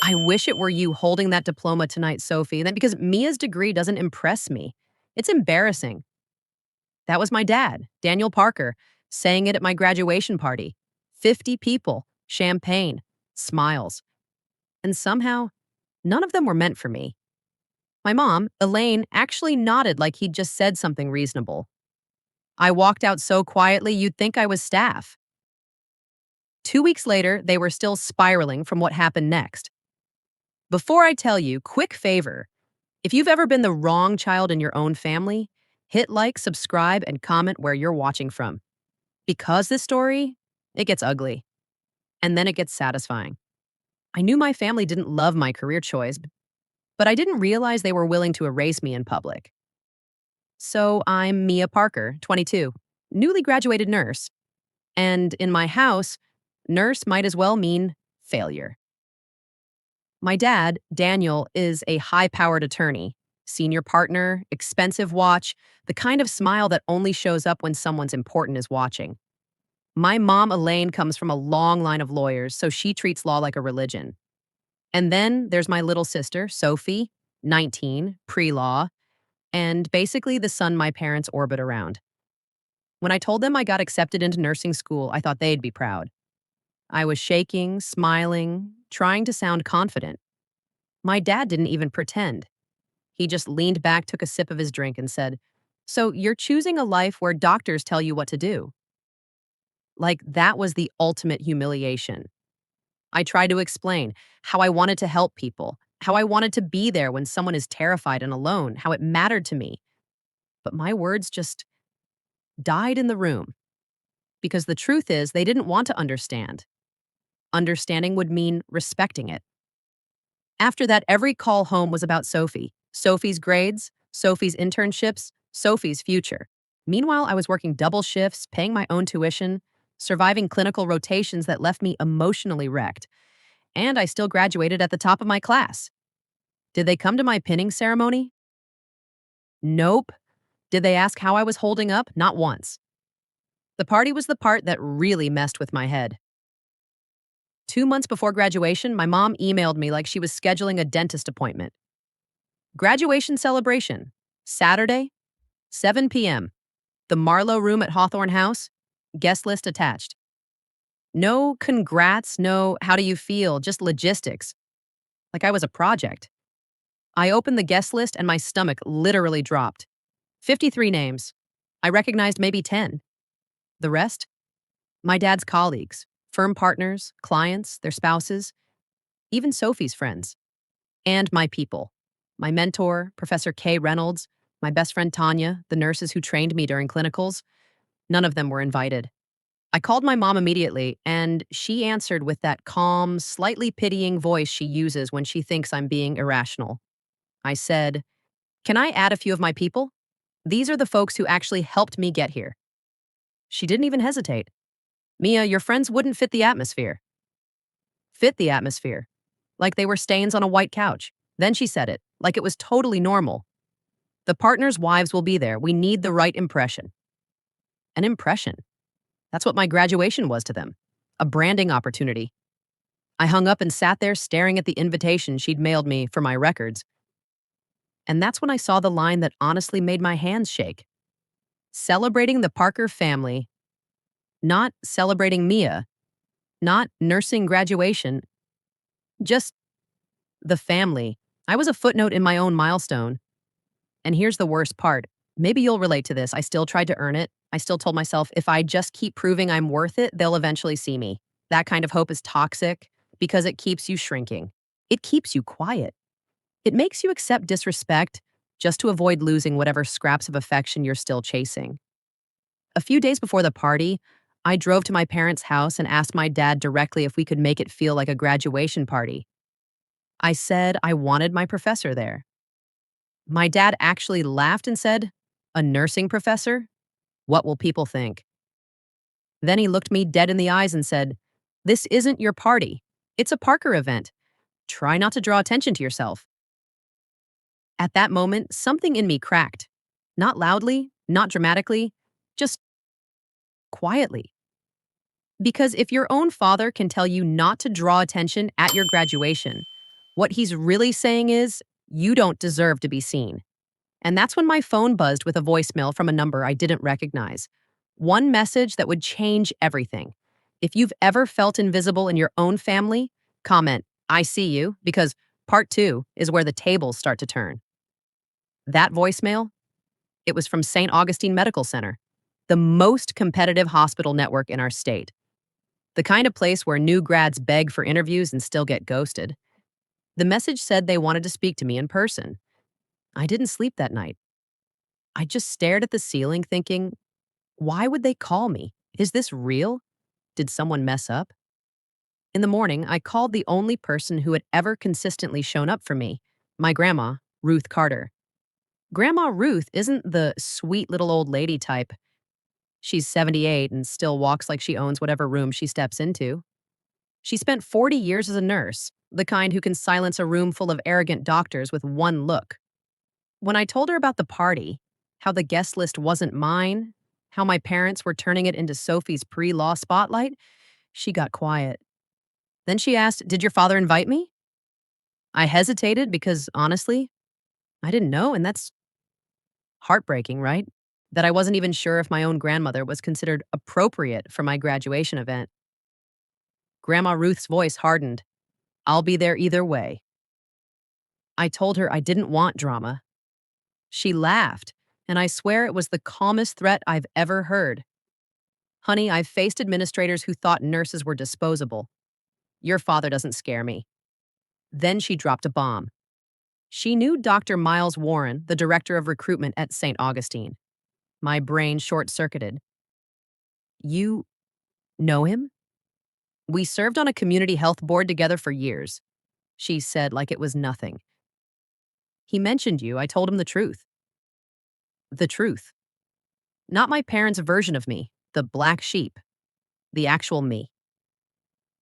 I wish it were you holding that diploma tonight, Sophie. Then because Mia's degree doesn't impress me. It's embarrassing. That was my dad, Daniel Parker, saying it at my graduation party. 50 people, champagne, smiles. And somehow, none of them were meant for me. My mom, Elaine, actually nodded like he'd just said something reasonable. I walked out so quietly you'd think I was staff. 2 weeks later, they were still spiraling from what happened next. Before I tell you, quick favor. If you've ever been the wrong child in your own family, hit like, subscribe, and comment where you're watching from. Because this story, it gets ugly. And then it gets satisfying. I knew my family didn't love my career choice, but I didn't realize they were willing to erase me in public. So I'm Mia Parker, 22, newly graduated nurse. And in my house, nurse might as well mean failure. My dad, Daniel, is a high-powered attorney, senior partner, expensive watch, the kind of smile that only shows up when someone's important is watching. My mom, Elaine, comes from a long line of lawyers, so she treats law like a religion. And then there's my little sister, Sophie, 19, pre-law, and basically the son my parents orbit around. When I told them I got accepted into nursing school, I thought they'd be proud. I was shaking, smiling, trying to sound confident. My dad didn't even pretend. He just leaned back, took a sip of his drink, and said, "So you're choosing a life where doctors tell you what to do?" Like that was the ultimate humiliation. I tried to explain how I wanted to help people, how I wanted to be there when someone is terrified and alone, how it mattered to me. But my words just died in the room because the truth is they didn't want to understand. Understanding would mean respecting it. After that, every call home was about Sophie, Sophie's grades, Sophie's internships, Sophie's future. Meanwhile, I was working double shifts, paying my own tuition, surviving clinical rotations that left me emotionally wrecked. And I still graduated at the top of my class. Did they come to my pinning ceremony? Nope. Did they ask how I was holding up? Not once. The party was the part that really messed with my head. 2 months before graduation, my mom emailed me like she was scheduling a dentist appointment. Graduation celebration, Saturday, 7 p.m. The Marlowe Room at Hawthorne House, guest list attached. No congrats, no how do you feel, just logistics. Like I was a project. I opened the guest list and my stomach literally dropped. 53 names. I recognized maybe 10. The rest? My dad's colleagues, firm partners, clients, their spouses, even Sophie's friends. And my people. My mentor, Professor Kay Reynolds, my best friend Tanya, the nurses who trained me during clinicals. None of them were invited. I called my mom immediately, and she answered with that calm, slightly pitying voice she uses when she thinks I'm being irrational. I said, "Can I add a few of my people? These are the folks who actually helped me get here." She didn't even hesitate. "Mia, your friends wouldn't fit the atmosphere." Fit the atmosphere. Like they were stains on a white couch. Then she said it, like it was totally normal. "The partners' wives will be there. We need the right impression." An impression. That's what my graduation was to them. A branding opportunity. I hung up and sat there staring at the invitation she'd mailed me for my records. And that's when I saw the line that honestly made my hands shake. Celebrating the Parker family, not celebrating Mia, not nursing graduation, just the family. I was a footnote in my own milestone. And here's the worst part. Maybe you'll relate to this. I still tried to earn it. I still told myself if I just keep proving I'm worth it, they'll eventually see me. That kind of hope is toxic because it keeps you shrinking. It keeps you quiet. It makes you accept disrespect just to avoid losing whatever scraps of affection you're still chasing. A few days before the party, I drove to my parents' house and asked my dad directly if we could make it feel like a graduation party. I said I wanted my professor there. My dad actually laughed and said, "A nursing professor? What will people think?" Then he looked me dead in the eyes and said, "This isn't your party. It's a Parker event. Try not to draw attention to yourself." At that moment, something in me cracked. Not loudly, not dramatically, just quietly. Because if your own father can tell you not to draw attention at your graduation, What he's really saying is, you don't deserve to be seen. And that's when my phone buzzed with a voicemail from a number I didn't recognize. One message that would change everything. If you've ever felt invisible in your own family, comment, I see you, because part two is where the tables start to turn. That voicemail, it was from St. Augustine Medical Center, the most competitive hospital network in our state. The kind of place where new grads beg for interviews and still get ghosted. The message said they wanted to speak to me in person. I didn't sleep that night. I just stared at the ceiling thinking, why would they call me? Is this real? Did someone mess up? In the morning, I called the only person who had ever consistently shown up for me, my grandma, Ruth Carter. Grandma Ruth isn't the sweet little old lady type. She's 78 and still walks like she owns whatever room she steps into. She spent 40 years as a nurse, the kind who can silence a room full of arrogant doctors with one look. When I told her about the party, how the guest list wasn't mine, how my parents were turning it into Sophie's pre-law spotlight, she got quiet. Then she asked, "Did your father invite me?" I hesitated because, honestly, I didn't know, and that's heartbreaking, right? That I wasn't even sure if my own grandmother was considered appropriate for my graduation event. Grandma Ruth's voice hardened. "I'll be there either way." I told her I didn't want drama. She laughed, and I swear it was the calmest threat I've ever heard. "Honey, I've faced administrators who thought nurses were disposable. Your father doesn't scare me." Then she dropped a bomb. She knew Dr. Miles Warren, the director of recruitment at St. Augustine. My brain short-circuited. "You know him?" "We served on a community health board together for years," she said like it was nothing. "He mentioned you. I told him the truth." The truth. Not my parents' version of me, the black sheep, the actual me.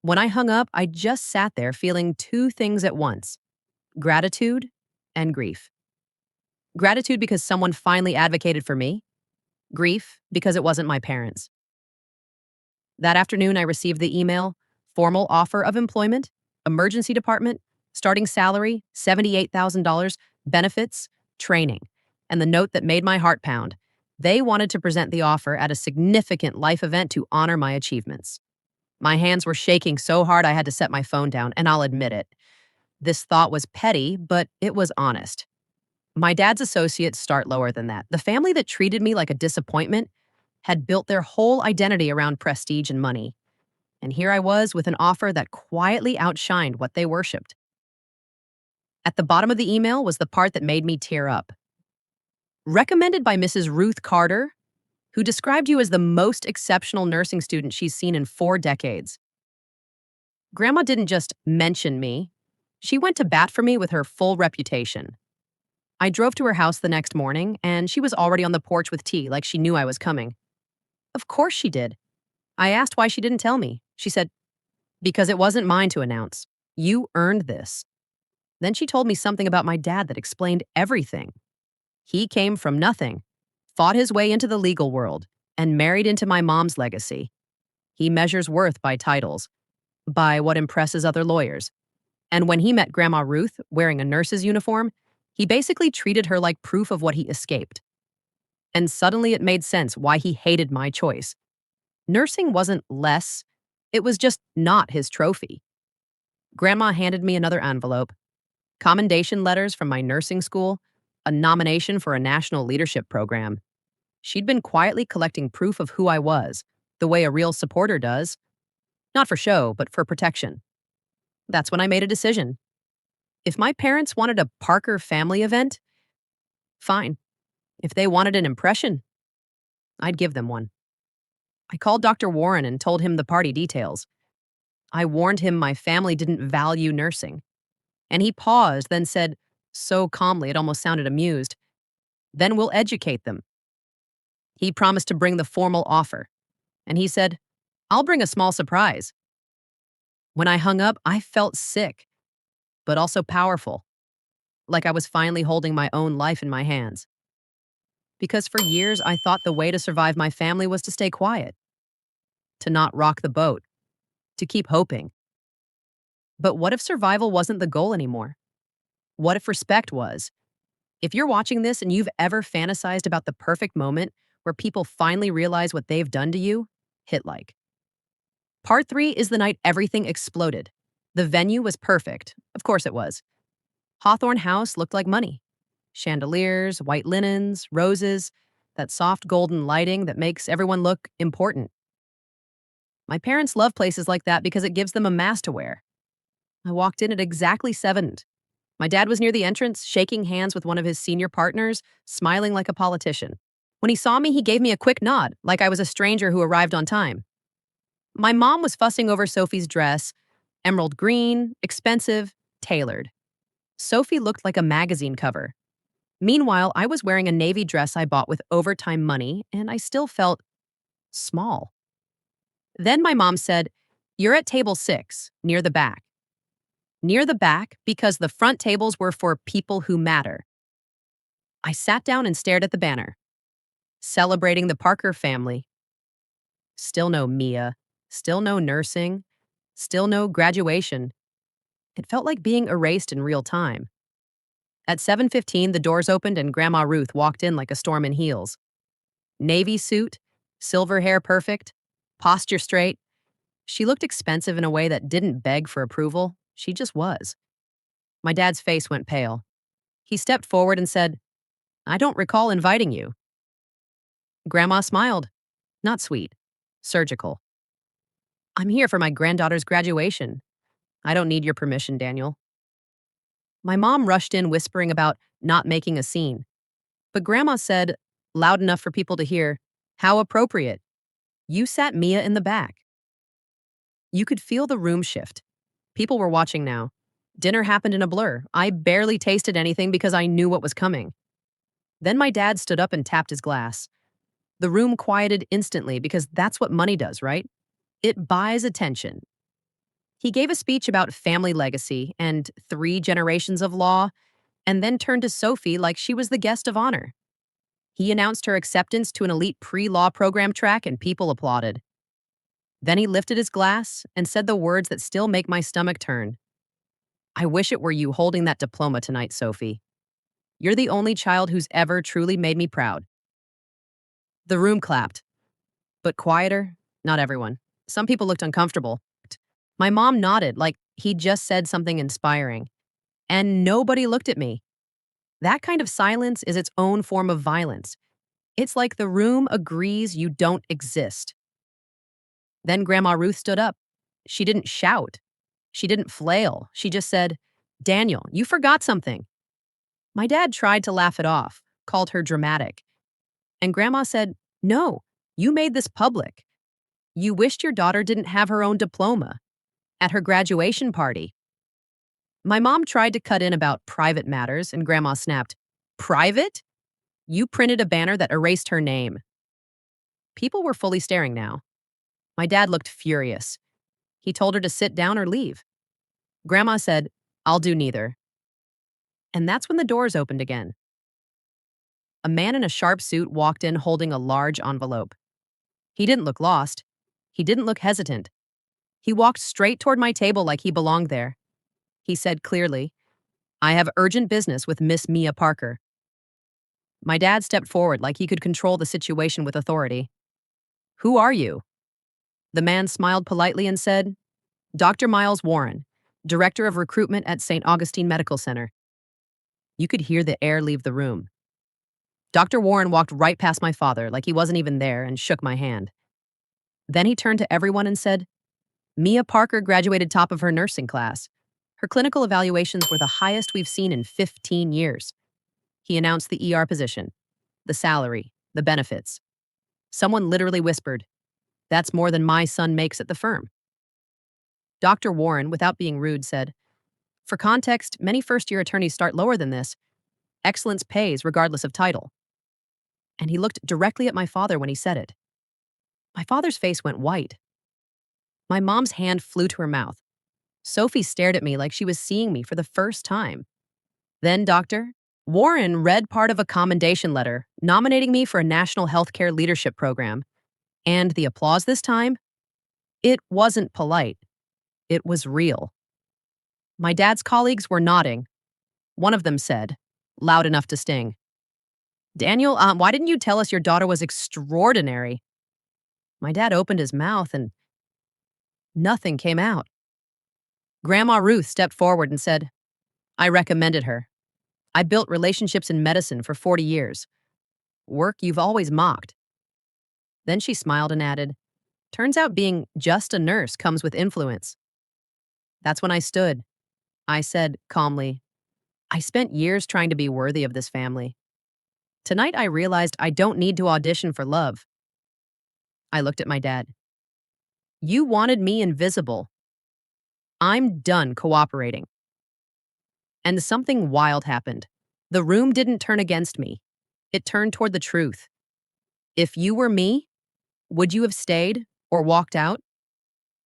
When I hung up, I just sat there feeling two things at once: gratitude and grief. Gratitude because someone finally advocated for me, grief because it wasn't my parents. That afternoon, I received the email, formal offer of employment, emergency department, starting salary, $78,000, benefits, training, and the note that made my heart pound. They wanted to present the offer at a significant life event to honor my achievements. My hands were shaking so hard I had to set my phone down, and I'll admit it. This thought was petty, but it was honest. My dad's associates start lower than that. The family that treated me like a disappointment had built their whole identity around prestige and money. And here I was with an offer that quietly outshined what they worshipped. At the bottom of the email was the part that made me tear up. Recommended by Mrs. Ruth Carter, who described you as the most exceptional nursing student she's seen in 4 decades. Grandma didn't just mention me. She went to bat for me with her full reputation. I drove to her house the next morning, and she was already on the porch with tea, like she knew I was coming. Of course she did. I asked why she didn't tell me. She said, "Because it wasn't mine to announce. You earned this." Then she told me something about my dad that explained everything. He came from nothing, fought his way into the legal world, and married into my mom's legacy. He measures worth by titles, by what impresses other lawyers. And when he met Grandma Ruth wearing a nurse's uniform, he basically treated her like proof of what he escaped. And suddenly it made sense why he hated my choice. Nursing wasn't less, it was just not his trophy. Grandma handed me another envelope, commendation letters from my nursing school, a nomination for a national leadership program. She'd been quietly collecting proof of who I was, the way a real supporter does. Not for show, but for protection. That's when I made a decision. If my parents wanted a Parker family event, fine. If they wanted an impression, I'd give them one. I called Dr. Warren and told him the party details. I warned him my family didn't value nursing. And he paused, then said, so calmly it almost sounded amused, "Then we'll educate them." He promised to bring the formal offer. And he said, "I'll bring a small surprise." When I hung up, I felt sick, but also powerful, like I was finally holding my own life in my hands. Because for years, I thought the way to survive my family was to stay quiet, to not rock the boat, to keep hoping. But what if survival wasn't the goal anymore? What if respect was? If you're watching this and you've ever fantasized about the perfect moment where people finally realize what they've done to you, hit like. Part 3 is the night everything exploded. The venue was perfect. Of course it was. Hawthorne House looked like money. Chandeliers, white linens, roses, that soft golden lighting that makes everyone look important. My parents love places like that because it gives them a mask to wear. I walked in at exactly 7. My dad was near the entrance, shaking hands with one of his senior partners, smiling like a politician. When he saw me, he gave me a quick nod, like I was a stranger who arrived on time. My mom was fussing over Sophie's dress, emerald green, expensive, tailored. Sophie looked like a magazine cover. Meanwhile, I was wearing a navy dress I bought with overtime money, and I still felt small. Then my mom said, "You're at table 6, near the back." Near the back because the front tables were for people who matter. I sat down and stared at the banner. Celebrating the Parker family. Still no Mia. Still no nursing. Still no graduation. It felt like being erased in real time. At 7:15, the doors opened and Grandma Ruth walked in like a storm in heels. Navy suit, silver hair perfect, posture straight. She looked expensive in a way that didn't beg for approval. She just was. My dad's face went pale. He stepped forward and said, "I don't recall inviting you." Grandma smiled. Not sweet. Surgical. "I'm here for my granddaughter's graduation. I don't need your permission, Daniel." My mom rushed in whispering about not making a scene. But Grandma said, loud enough for people to hear, "How appropriate. You sat Mia in the back." You could feel the room shift. People were watching now. Dinner happened in a blur. I barely tasted anything because I knew what was coming. Then my dad stood up and tapped his glass. The room quieted instantly because that's what money does, right? It buys attention. He gave a speech about family legacy and 3 generations of law, and then turned to Sophie like she was the guest of honor. He announced her acceptance to an elite pre-law program track, and people applauded. Then he lifted his glass and said the words that still make my stomach turn. "I wish it were you holding that diploma tonight, Sophie. You're the only child who's ever truly made me proud." The room clapped, but quieter, not everyone. Some people looked uncomfortable. My mom nodded like he'd just said something inspiring, and nobody looked at me. That kind of silence is its own form of violence. It's like the room agrees you don't exist. Then Grandma Ruth stood up. She didn't shout. She didn't flail. She just said, "Daniel, you forgot something." My dad tried to laugh it off, called her dramatic. And Grandma said, "No, you made this public. You wished your daughter didn't have her own diploma at her graduation party." My mom tried to cut in about private matters, and Grandma snapped, "Private? You printed a banner that erased her name." People were fully staring now. My dad looked furious. He told her to sit down or leave. Grandma said, "I'll do neither." And that's when the doors opened again. A man in a sharp suit walked in holding a large envelope. He didn't look lost. He didn't look hesitant. He walked straight toward my table like he belonged there. He said clearly, "I have urgent business with Miss Mia Parker." My dad stepped forward like he could control the situation with authority. "Who are you?" The man smiled politely and said, "Dr. Miles Warren, Director of Recruitment at St. Augustine Medical Center." You could hear the air leave the room. Dr. Warren walked right past my father like he wasn't even there and shook my hand. Then he turned to everyone and said, "Mia Parker graduated top of her nursing class. Her clinical evaluations were the highest we've seen in 15 years." He announced the ER position, the salary, the benefits. Someone literally whispered, "That's more than my son makes at the firm." Dr. Warren, without being rude, said, "For context, many first-year attorneys start lower than this. Excellence pays regardless of title." And he looked directly at my father when he said it. My father's face went white. My mom's hand flew to her mouth. Sophie stared at me like she was seeing me for the first time. Then Dr. Warren read part of a commendation letter nominating me for a national healthcare leadership program. And the applause this time? It wasn't polite. It was real. My dad's colleagues were nodding. One of them said, loud enough to sting, Daniel, why didn't you tell us your daughter was extraordinary? My dad opened his mouth and nothing came out. Grandma Ruth stepped forward and said, I recommended her. I built relationships in medicine for 40 years. Work you've always mocked. Then she smiled and added, turns out being just a nurse comes with influence. That's when I stood. I said calmly, I spent years trying to be worthy of this family. Tonight I realized I don't need to audition for love. I looked at my dad. You wanted me invisible. I'm done cooperating. And something wild happened. The room didn't turn against me. It turned toward the truth. If you were me, would you have stayed or walked out?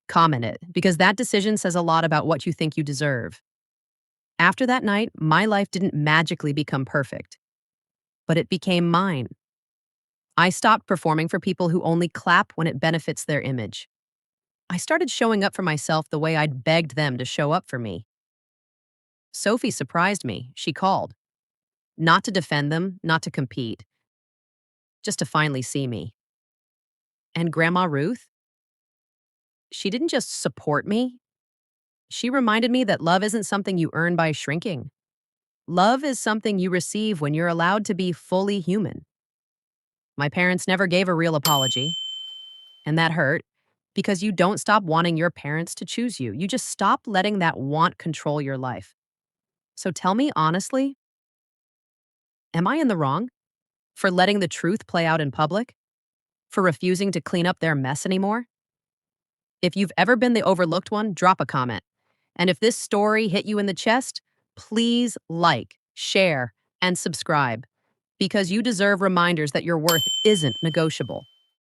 Comment it, because that decision says a lot about what you think you deserve. After that night, my life didn't magically become perfect, but it became mine. I stopped performing for people who only clap when it benefits their image. I started showing up for myself the way I'd begged them to show up for me. Sophie surprised me. She called. Not to defend them, not to compete, just to finally see me. And Grandma Ruth? She didn't just support me. She reminded me that love isn't something you earn by shrinking. Love is something you receive when you're allowed to be fully human. My parents never gave a real apology, and that hurt because you don't stop wanting your parents to choose you. You just stop letting that want control your life. So tell me honestly, am I in the wrong for letting the truth play out in public? For refusing to clean up their mess anymore? If you've ever been the overlooked one, drop a comment. And if this story hit you in the chest, please like, share, and subscribe because you deserve reminders that your worth isn't negotiable.